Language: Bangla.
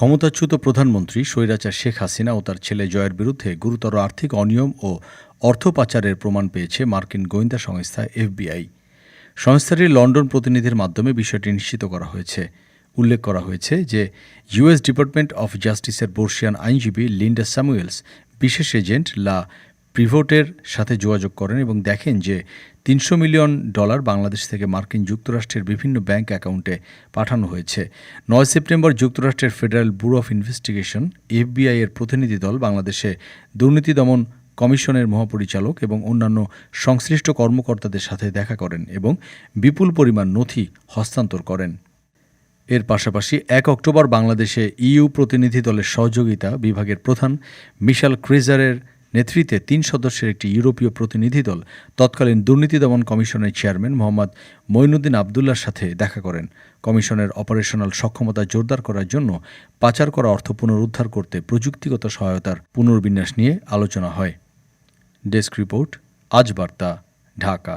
ক্ষমতাচ্যুত প্রধানমন্ত্রী স্বৈরাচার শেখ হাসিনা ও তার ছেলে জয়ের বিরুদ্ধে গুরুতর আর্থিক অনিয়ম ও অর্থ পাচারের প্রমাণ পেয়েছে মার্কিন গোয়েন্দা সংস্থা এফবিআই। সংস্থাটির লন্ডন প্রতিনিধির মাধ্যমে বিষয়টি নিশ্চিত করা হয়েছে। উল্লেখ করা হয়েছে যে ইউএস ডিপার্টমেন্ট অফ জাস্টিসের বর্ষিয়ান আইনজীবী লিন্ডা স্যামুয়েলস বিশেষ এজেন্ট লা প্রিভোটের সাথে যোগাযোগ করেন এবং দেখেন যে $300 মিলিয়ন বাংলাদেশ থেকে মার্কিন যুক্তরাষ্ট্রের বিভিন্ন ব্যাংক অ্যাকাউন্টে পাঠানো হয়েছে। 9 সেপ্টেম্বর যুক্তরাষ্ট্রের federal bureau of investigation FBI এর প্রতিনিধি দল বাংলাদেশে দুর্নীতি দমন কমিশনের মহাপরিচালক এবং অন্যান্য সংশ্লিষ্ট কর্মকর্তাদের সাথে দেখা করেন এবং বিপুল পরিমাণ নথি হস্তান্তর করেন। এর পাশাপাশি 1 অক্টোবর বাংলাদেশে ইইউ প্রতিনিধি দলের সহযোগিতা বিভাগের প্রধান মিশেল ক্রেজারের নেতৃত্বে 3 সদস্যের একটি ইউরোপীয় প্রতিনিধি দল তৎকালীন দুর্নীতি দমন কমিশনের চেয়ারম্যান মোহাম্মদ মঈনুদ্দিন আবদুল্লাহর সাথে দেখা করেন। কমিশনের অপারেশনাল সক্ষমতা জোরদার করার জন্য পাচার করা অর্থ পুনরুদ্ধার করতে প্রযুক্তিগত সহায়তার পুনর্বিন্যাস নিয়ে আলোচনা হয়। ডেস্ক রিপোর্ট, আজ বার্তা, ঢাকা।